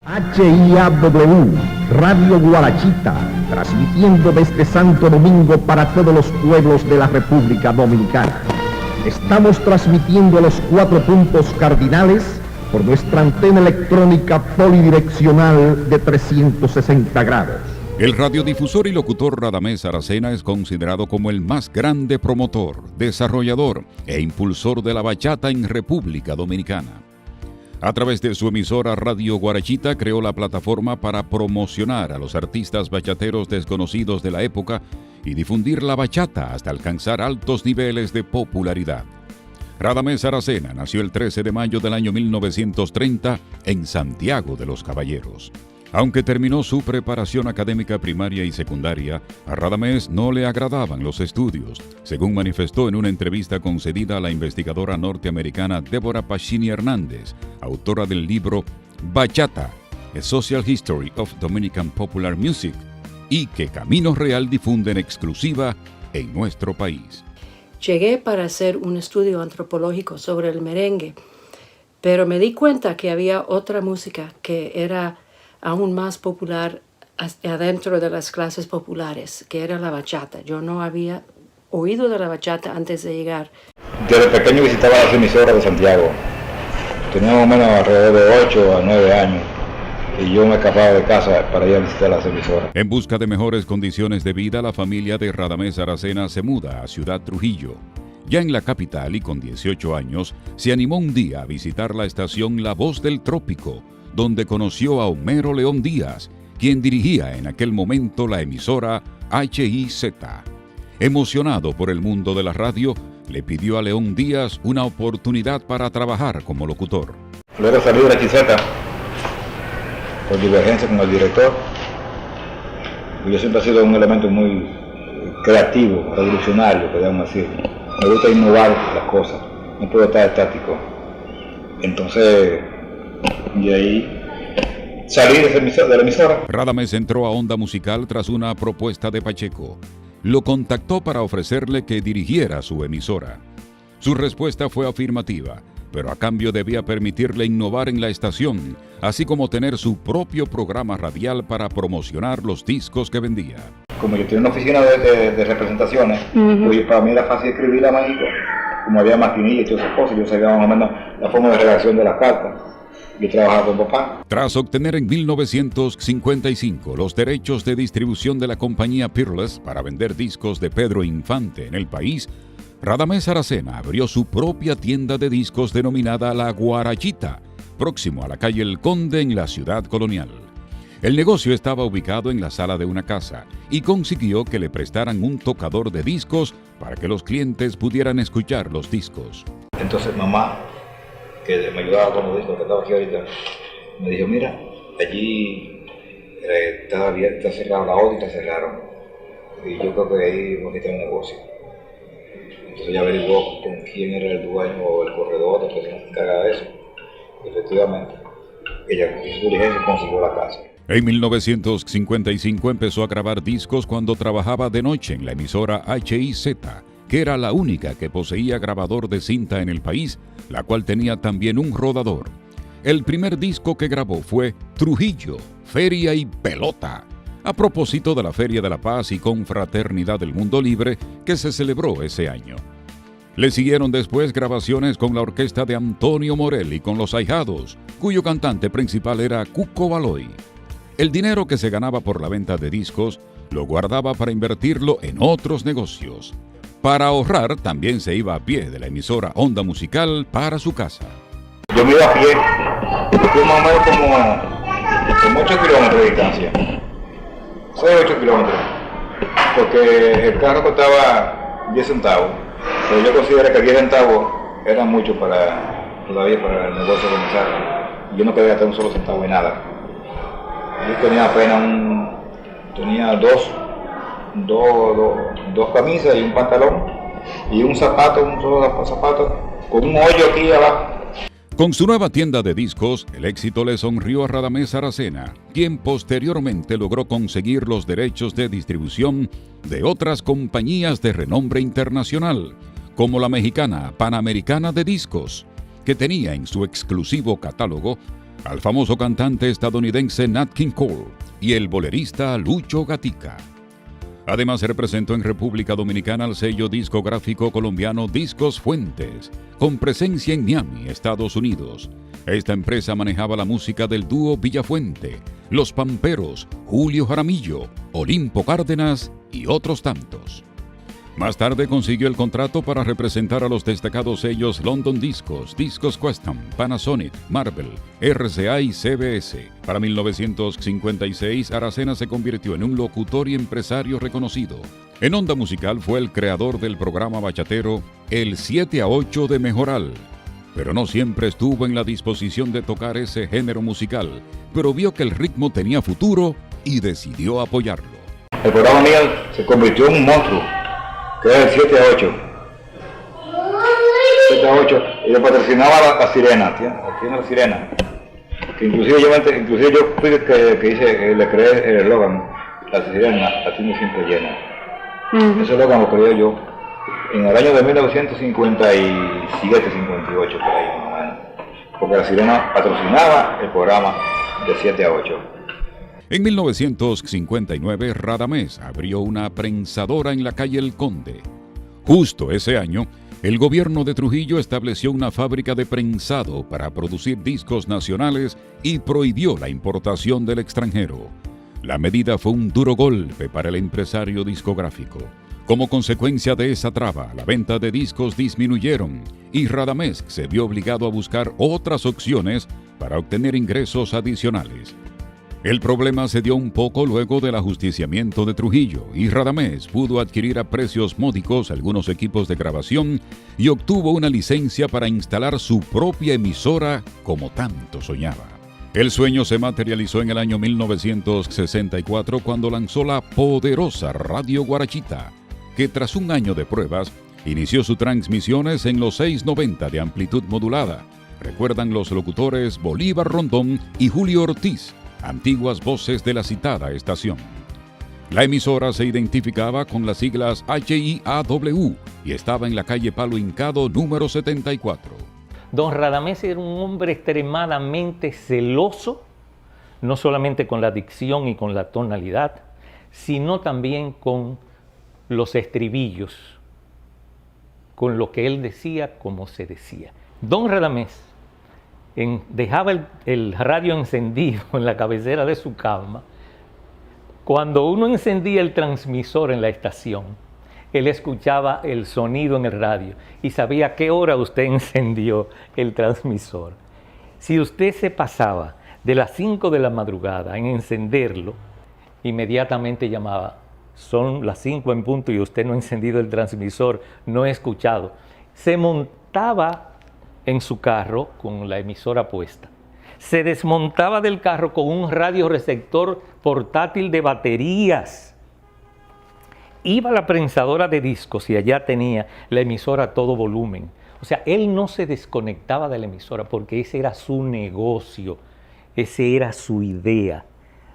HIAW, Radio Guarachita, transmitiendo desde Santo Domingo para todos los pueblos de la República Dominicana. Estamos transmitiendo los 4 puntos cardinales por nuestra antena electrónica polidireccional de 360 grados. El radiodifusor y locutor Radamés Aracena es considerado como el más grande promotor, desarrollador e impulsor de la bachata en República Dominicana. A través de su emisora Radio Guarachita creó la plataforma para promocionar a los artistas bachateros desconocidos de la época y difundir la bachata hasta alcanzar altos niveles de popularidad. Radamés Aracena nació el 13 de mayo del año 1930 en Santiago de los Caballeros. Aunque terminó su preparación académica primaria y secundaria, a Radamés no le agradaban los estudios, según manifestó en una entrevista concedida a la investigadora norteamericana Débora Pacini Hernández, autora del libro Bachata, A Social History of Dominican Popular Music, y que Camino Real difunde en exclusiva en nuestro país. Llegué para hacer un estudio antropológico sobre el merengue, pero me di cuenta que había otra música que era aún más popular adentro de las clases populares, que era la bachata. Yo no había oído de la bachata antes de llegar. Desde pequeño visitaba las emisoras de Santiago. Tenía más o menos alrededor de 8 a 9 años y yo me escapaba de casa para ir a visitar las emisoras. En busca de mejores condiciones de vida, la familia de Radamés Aracena se muda a Ciudad Trujillo. Ya en la capital y con 18 años, se animó un día a visitar la estación La Voz del Trópico, donde conoció a Homero León Díaz, quien dirigía en aquel momento la emisora HIZ. Emocionado por el mundo de la radio, le pidió a León Díaz una oportunidad para trabajar como locutor. Luego salí de la HIZ por divergencia con el director. Yo siempre he sido un elemento muy creativo, revolucionario, podríamos decir. Me gusta innovar las cosas, no puedo estar estático. Entonces, y ahí salí de la emisora. Radamés entró a Onda Musical tras una propuesta de Pacheco. Lo contactó para ofrecerle que dirigiera su emisora. Su respuesta fue afirmativa, pero a cambio debía permitirle innovar en la estación, así como tener su propio programa radial para promocionar los discos que vendía. Como yo tenía una oficina de representaciones, pues para mí era fácil escribir a México. Como había maquinilla y todas esas cosas, yo sabía más o menos la forma de redacción de las cartas. Yo trabajaba con papá. Tras obtener en 1955 los derechos de distribución de la compañía Peerless para vender discos de Pedro Infante en el país, Radamés Aracena abrió su propia tienda de discos denominada La Guarachita, próximo a la calle El Conde en la ciudad colonial. El negocio estaba ubicado en la sala de una casa y consiguió que le prestaran un tocador de discos para que los clientes pudieran escuchar los discos. Entonces mamá, que me ayudaba con los discos que estaba aquí ahorita, me dijo, mira, allí está cerrado la otra y está cerraron. Y yo creo que ahí vamos a quitar un negocio. Entonces ella averiguó con quién era el dueño o el corredor, la persona que se encarga de eso. Y efectivamente, ella hizo su diligencia y consiguió la casa. En 1955 empezó a grabar discos cuando trabajaba de noche en la emisora HIZ, que era la única que poseía grabador de cinta en el país, la cual tenía también un rodador. El primer disco que grabó fue Trujillo, Feria y Pelota, a propósito de la Feria de la Paz y Confraternidad del Mundo Libre que se celebró ese año. Le siguieron después grabaciones con la orquesta de Antonio Morel y con Los Ahijados, cuyo cantante principal era Cuco Baloy. El dinero que se ganaba por la venta de discos lo guardaba para invertirlo en otros negocios. Para ahorrar, también se iba a pie de la emisora Onda Musical para su casa. Yo me iba a pie, fui más o menos como 8 kilómetros de distancia. 8 kilómetros, porque el carro costaba 10 centavos, pero yo considero que 10 centavos era mucho todavía para el negocio comenzar. Yo no quería gastar un solo centavo en nada. Yo tenía apenas tenía dos camisas y un pantalón y un solo zapato con un hoyo aquí abajo. Con su nueva tienda de discos, el éxito le sonrió a Radamés Aracena, quien posteriormente logró conseguir los derechos de distribución de otras compañías de renombre internacional, como la mexicana Panamericana de Discos, que tenía en su exclusivo catálogo al famoso cantante estadounidense Nat King Cole y el bolerista Lucho Gatica. Además, se representó en República Dominicana al sello discográfico colombiano Discos Fuentes, con presencia en Miami, Estados Unidos. Esta empresa manejaba la música del dúo Villafuente, Los Pamperos, Julio Jaramillo, Olimpo Cárdenas y otros tantos. Más tarde consiguió el contrato para representar a los destacados sellos London Discos, Discos Custom, Panasonic, Marvel, RCA y CBS. Para 1956, Aracena se convirtió en un locutor y empresario reconocido. En onda musical fue el creador del programa bachatero El 7 a 8 de Mejoral. Pero no siempre estuvo en la disposición de tocar ese género musical, pero vio que el ritmo tenía futuro y decidió apoyarlo. El programa mío se convirtió en un monstruo, que era el 7 a 8. 7 a 8, y yo patrocinaba la Sirena, la Sirena. Que inclusive yo fui el que le creé el eslogan, la Sirena, la tiene siempre llena. Ese eslogan lo creé yo en el año de 1957, 58, por ahí más o menos. Porque la Sirena patrocinaba el programa de 7 a 8. En 1959, Radamés abrió una prensadora en la calle El Conde. Justo ese año, el gobierno de Trujillo estableció una fábrica de prensado para producir discos nacionales y prohibió la importación del extranjero. La medida fue un duro golpe para el empresario discográfico. Como consecuencia de esa traba, la venta de discos disminuyeron y Radamés se vio obligado a buscar otras opciones para obtener ingresos adicionales. El problema se dio un poco luego del ajusticiamiento de Trujillo y Radamés pudo adquirir a precios módicos algunos equipos de grabación y obtuvo una licencia para instalar su propia emisora como tanto soñaba. El sueño se materializó en el año 1964 cuando lanzó la poderosa Radio Guarachita, que tras un año de pruebas inició sus transmisiones en los 690 de amplitud modulada. Recuerdan los locutores Bolívar Rondón y Julio Ortiz, antiguas voces de la citada estación. La emisora se identificaba con las siglas HIAW y estaba en la calle Palo Hincado número 74. Don Radamés era un hombre extremadamente celoso, no solamente con la dicción y con la tonalidad, sino también con los estribillos, con lo que él decía, como se decía. Don Radamés dejaba el radio encendido en la cabecera de su cama. Cuando uno encendía el transmisor en la estación, él escuchaba el sonido en el radio y sabía a qué hora usted encendió el transmisor. Si usted se pasaba de las 5 de la madrugada en encenderlo, inmediatamente llamaba: son las 5 en punto y usted no ha encendido el transmisor, no he escuchado. Se montaba en su carro con la emisora puesta. Se desmontaba del carro con un radioreceptor portátil de baterías. Iba a la prensadora de discos y allá tenía la emisora a todo volumen. O sea, él no se desconectaba de la emisora porque ese era su negocio, ese era su idea.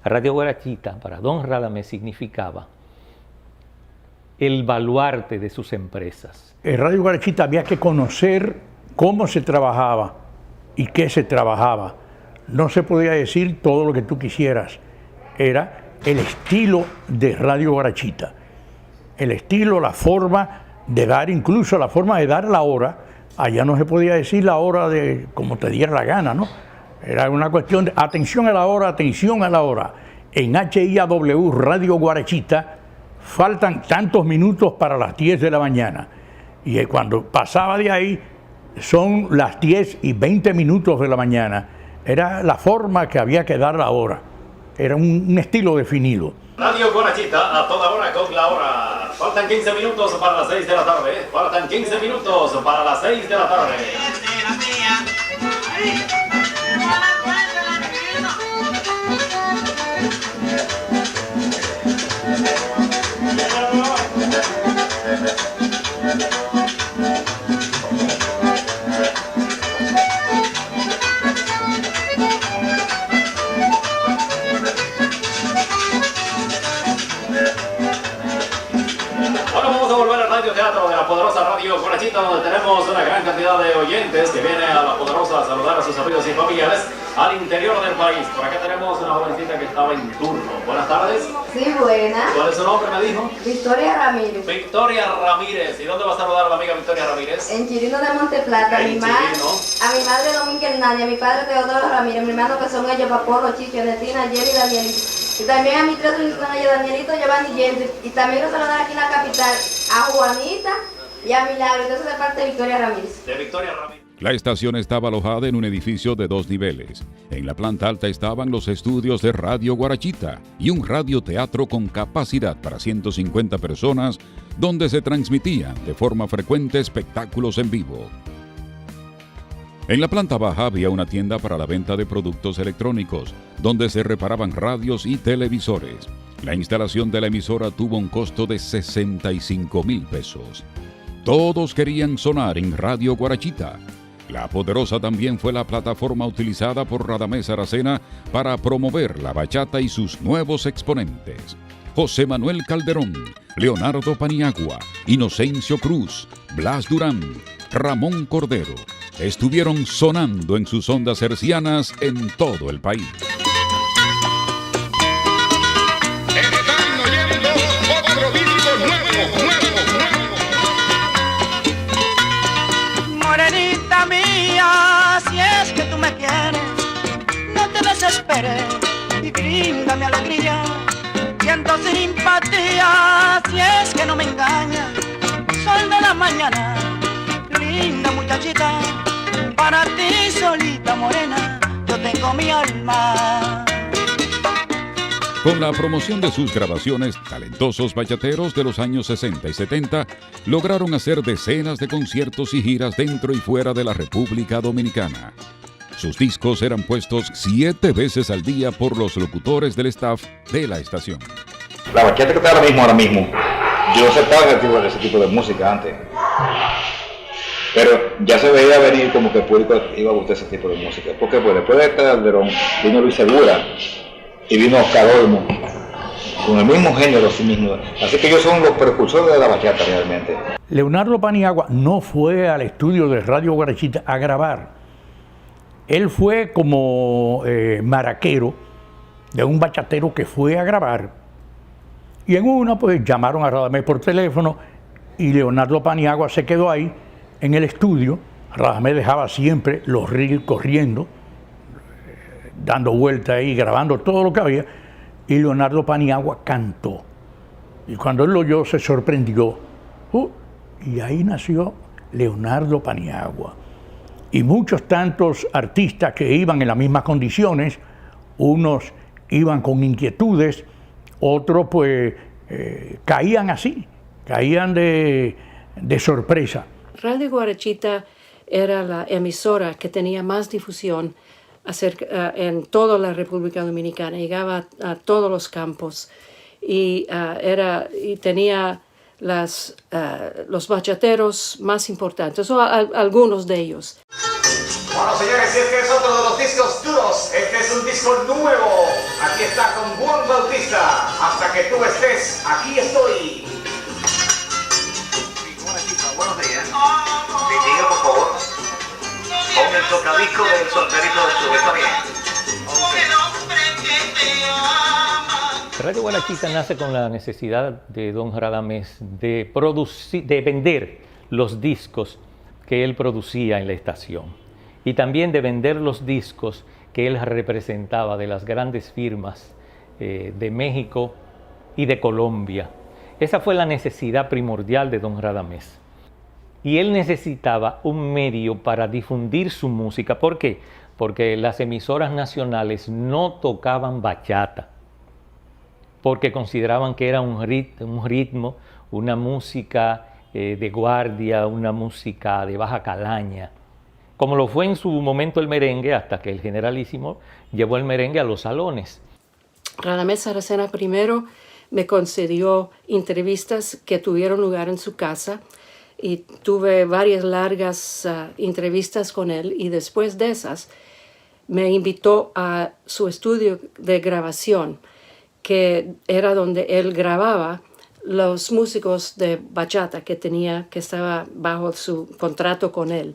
Radio Guarachita para don Radamés significaba el baluarte de sus empresas. En Radio Guarachita había que conocer cómo se trabajaba y qué se trabajaba. No se podía decir todo lo que tú quisieras. Era el estilo de Radio Guarachita. El estilo, la forma de dar, incluso la forma de dar la hora. Allá no se podía decir la hora de como te diera la gana, ¿no? Era una cuestión de atención a la hora, atención a la hora. En HIAW Radio Guarachita faltan tantos minutos para las 10 de la mañana. Y cuando pasaba de ahí, son las 10 y 20 minutos de la mañana. Era la forma que había que dar la hora. Era un estilo definido. Radio Guarachita a toda hora con la hora. Faltan 15 minutos para las 6 de la tarde. Faltan 15 minutos para las 6 de la tarde. Teatro de la poderosa Radio Guarachita, donde tenemos una gran cantidad de oyentes que vienen a la poderosa a saludar a sus amigos y familiares. al interior del país. Por acá tenemos una jovencita que estaba en turno. Buenas tardes. Sí, buena. ¿Cuál es su nombre, me dijo? Victoria Ramírez. Victoria Ramírez. ¿Y dónde va a saludar a la amiga Victoria Ramírez? En Chirino de Monteplata. A En mi Chirino. madre Domingo Hernández, a mi padre Teodoro Ramírez, mi hermano que son ellos, Papolo, Chicho, Netina, Jerry y Danielito. Y también a mis tres que son ellos, Danielito, Giovanni y James. Y también quiero saludar aquí en la capital a Juanita y a Milagro. Entonces de parte de Victoria Ramírez. De Victoria Ramírez. La estación estaba alojada en un edificio de 2 niveles. En la planta alta estaban los estudios de Radio Guarachita y un radioteatro con capacidad para 150 personas, donde se transmitían de forma frecuente espectáculos en vivo. En la planta baja había una tienda para la venta de productos electrónicos, donde se reparaban radios y televisores. La instalación de la emisora tuvo un costo de 65,000 pesos. Todos querían sonar en Radio Guarachita. La Poderosa también fue la plataforma utilizada por Radamés Aracena para promover la bachata y sus nuevos exponentes. José Manuel Calderón, Leonardo Paniagua, Inocencio Cruz, Blas Durán, Ramón Cordero estuvieron sonando en sus ondas hercianas en todo el país. Están oyendo otro disco nuevo. Morenita mía, si es que tú me quieres, no te desesperes y bríndame alegría. Siento simpatía, si es que no me engañas. Sol de la mañana, linda muchachita, para ti solita morena, yo tengo mi alma. Con la promoción de sus grabaciones, talentosos bachateros de los años 60 y 70 lograron hacer decenas de conciertos y giras dentro y fuera de la República Dominicana. Sus discos eran puestos 7 veces al día por los locutores del staff de la estación. La bachata que está ahora mismo, yo aceptaba ese tipo de música antes. Pero ya se veía venir como que el público iba a gustar ese tipo de música. Porque pues, después de Calderón vino Luis Segura y vino Oscar Olmo, con el mismo género así mismo. Así que ellos son los precursores de la bachata realmente. Leonardo Paniagua no fue al estudio de Radio Guarachita a grabar. Él fue como maraquero de un bachatero que fue a grabar. Y en una pues llamaron a Radamés por teléfono y Leonardo Paniagua se quedó ahí en el estudio. Radamés dejaba siempre los reels corriendo, dando vueltas ahí, grabando todo lo que había, y Leonardo Paniagua cantó. Y cuando él lo oyó se sorprendió. Y ahí nació Leonardo Paniagua. Y muchos tantos artistas que iban en las mismas condiciones, unos iban con inquietudes, otros pues caían así, caían de sorpresa. Radio Guarachita era la emisora que tenía más difusión en toda la República Dominicana, llegaba a todos los campos y tenía los bachateros más importantes, o algunos de ellos. Bueno, señores, y este es otro de los discos duros. Este es un disco nuevo. Aquí está con Juan Bautista. Hasta que tú estés, aquí estoy. Buenos días. Diga, por favor. Con el tocadisco del solterito del sur, ¿está bien? Radio Guarachita nace con la necesidad de don Radamés de vender los discos que él producía en la estación y también de vender los discos que él representaba de las grandes firmas de México y de Colombia. Esa fue la necesidad primordial de don Radamés. Y él necesitaba un medio para difundir su música. ¿Por qué? Porque las emisoras nacionales no tocaban bachata, porque consideraban que era un ritmo, una música de guardia, una música de baja calaña, como lo fue en su momento el merengue, hasta que el Generalísimo llevó el merengue a los salones. Radamés Aracena primero me concedió entrevistas que tuvieron lugar en su casa y tuve varias largas entrevistas con él, y después de esas me invitó a su estudio de grabación, que era donde él grababa los músicos de bachata que estaba bajo su contrato con él.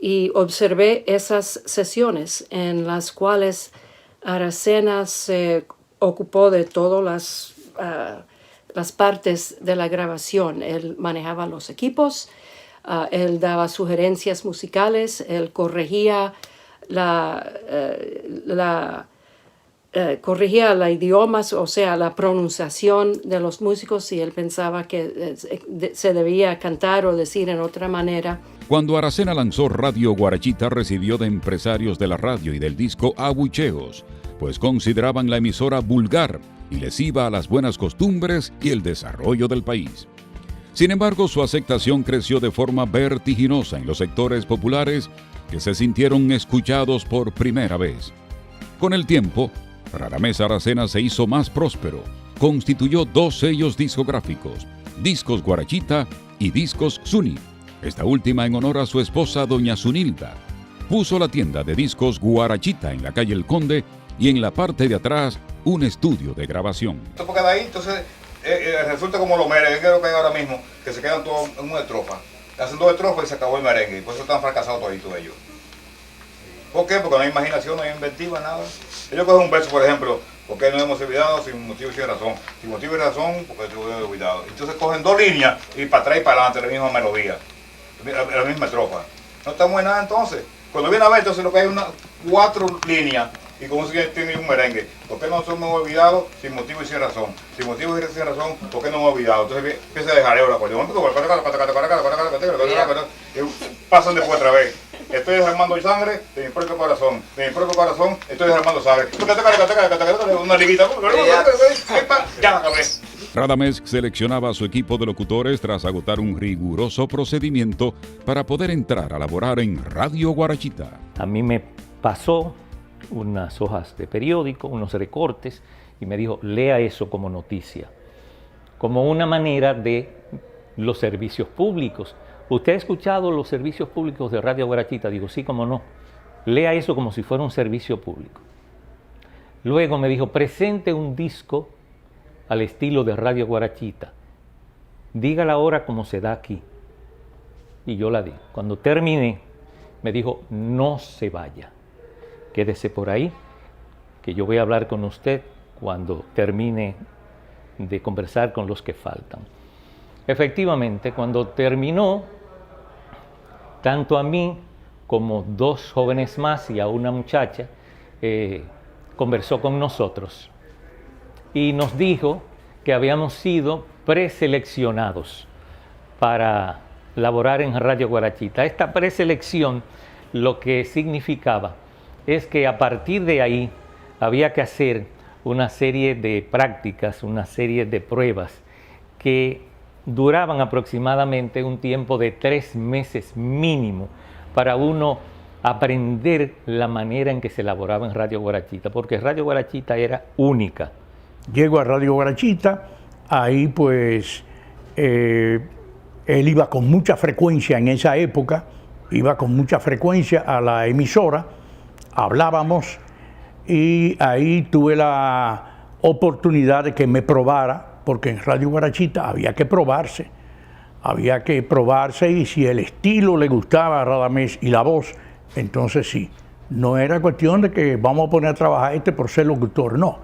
y observé esas sesiones en las cuales Aracena se ocupó de todas las partes de la grabación. Él manejaba los equipos, él daba sugerencias musicales, él corregía corregía los idiomas, o sea, la pronunciación de los músicos, si él pensaba que se debía cantar o decir en otra manera. Cuando Aracena lanzó Radio Guarachita, recibió de empresarios de la radio y del disco abucheos, pues consideraban la emisora vulgar y lesiva a las buenas costumbres y el desarrollo del país. Sin embargo, su aceptación creció de forma vertiginosa en los sectores populares que se sintieron escuchados por primera vez. Con el tiempo, Radamés Aracena se hizo más próspero. Constituyó 2 sellos discográficos, Discos Guarachita y Discos Zuni, esta última en honor a su esposa doña Zunilda. Puso la tienda de discos Guarachita en la calle El Conde y en la parte de atrás un estudio de grabación. Porque de ahí entonces resulta como los merengues que hay ahora mismo, que se quedan todos en una estrofa. Hacen 2 estrofas y se acabó el merengue, y por eso están fracasados toditos ellos. ¿Por qué? Porque no hay imaginación, no hay inventiva, nada. Ellos cogen un verso, por ejemplo, porque no hemos olvidado sin motivo y sin razón. Sin motivo y razón, porque no hemos olvidado. Entonces cogen 2 líneas y para atrás y para adelante la misma melodía, la misma estrofa. No estamos en nada entonces. Cuando viene a ver, entonces lo que hay es 4 líneas y como si tiene un merengue. ¿Por qué no nos hemos olvidado sin motivo y sin razón? Sin motivo y sin razón, ¿por qué no hemos olvidado? Entonces empieza a dejar el acordeón. Y pasan después otra vez. Estoy derramando sangre de mi propio corazón. De mi propio corazón estoy derramando sangre. Una liguita. Ya la acabé. Radamés seleccionaba a su equipo de locutores tras agotar un riguroso procedimiento para poder entrar a laborar en Radio Guarachita. A mí me pasó unas hojas de periódico, unos recortes, y me dijo, lea eso como noticia, como una manera de los servicios públicos. ¿Usted ha escuchado los servicios públicos de Radio Guarachita? Digo, sí, cómo no. Lea eso como si fuera un servicio público. Luego me dijo, presente un disco al estilo de Radio Guarachita. Diga la hora como se da aquí. Y yo la di. Cuando terminé, me dijo, no se vaya. Quédese por ahí, que yo voy a hablar con usted cuando termine de conversar con los que faltan. Efectivamente, cuando terminó, tanto a mí como 2 jóvenes más y a una muchacha, conversó con nosotros y nos dijo que habíamos sido preseleccionados para laborar en Radio Guarachita. Esta preselección lo que significaba es que a partir de ahí había que hacer una serie de prácticas, una serie de pruebas que duraban aproximadamente un tiempo de 3 meses mínimo para uno aprender la manera en que se elaboraba en Radio Guarachita, porque Radio Guarachita era única. Llego a Radio Guarachita, ahí pues él iba con mucha frecuencia en esa época, iba con mucha frecuencia a la emisora, hablábamos y ahí tuve la oportunidad de que me probara, porque en Radio Guarachita había que probarse y si el estilo le gustaba a Radamés y la voz, entonces sí, no era cuestión de que vamos a poner a trabajar por ser locutor, no,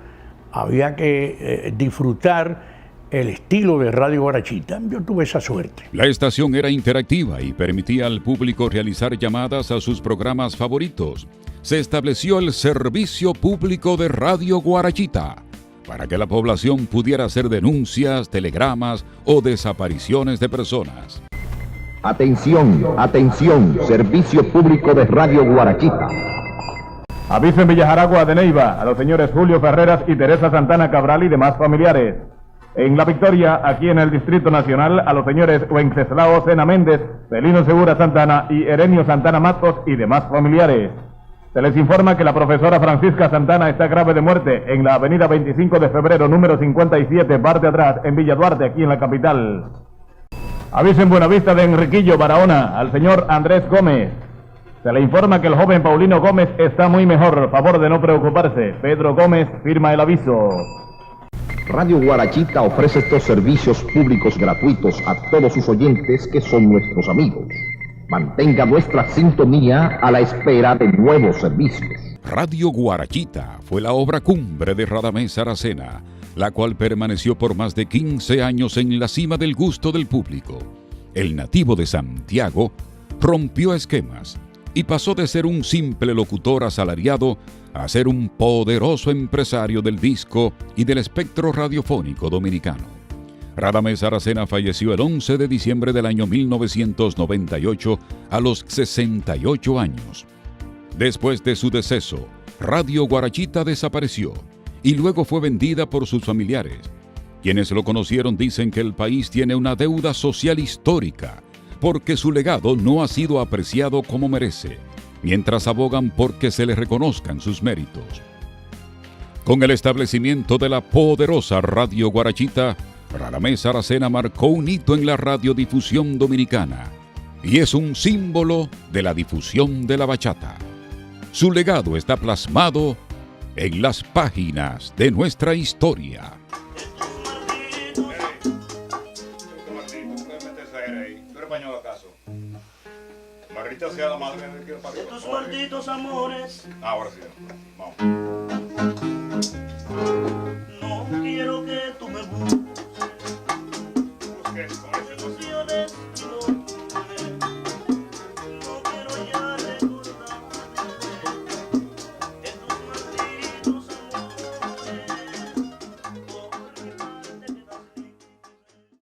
había que disfrutar el estilo de Radio Guarachita. Yo tuve esa suerte. La estación era interactiva y permitía al público realizar llamadas a sus programas favoritos. Se estableció el Servicio Público de Radio Guarachita para que la población pudiera hacer denuncias, telegramas o desapariciones de personas. Atención, atención, Servicio Público de Radio Guarachita. Aviso en Villajaragua de Neiva a los señores Julio Ferreras y Teresa Santana Cabral y demás familiares. En La Victoria, aquí en el Distrito Nacional, a los señores Wenceslao Sena Méndez, Celino Segura Santana y Herenio Santana Matos y demás familiares. Se les informa que la profesora Francisca Santana está grave de muerte en la avenida 25 de febrero, número 57, parte atrás, en Villa Duarte, aquí en la capital. Aviso en Buenavista de Enriquillo, Barahona, al señor Andrés Gómez. Se le informa que el joven Paulino Gómez está muy mejor, favor de no preocuparse. Pedro Gómez firma el aviso. Radio Guarachita ofrece estos servicios públicos gratuitos a todos sus oyentes que son nuestros amigos. Mantenga nuestra sintonía a la espera de nuevos servicios. Radio Guarachita fue la obra cumbre de Radamés Aracena, la cual permaneció por más de 15 años en la cima del gusto del público. El nativo de Santiago rompió esquemas y pasó de ser un simple locutor asalariado a ser un poderoso empresario del disco y del espectro radiofónico dominicano. Radamés Aracena falleció el 11 de diciembre del año 1998 a los 68 años. Después de su deceso, Radio Guarachita desapareció y luego fue vendida por sus familiares. Quienes lo conocieron dicen que el país tiene una deuda social histórica porque su legado no ha sido apreciado como merece, mientras abogan por que se le reconozcan sus méritos. Con el establecimiento de la poderosa Radio Guarachita, Radamés Aracena marcó un hito en la radiodifusión dominicana y es un símbolo de la difusión de la bachata. Su legado está plasmado en las páginas de nuestra historia. Margarita sea la madre de tus malditos amores. Ahora sí, vamos.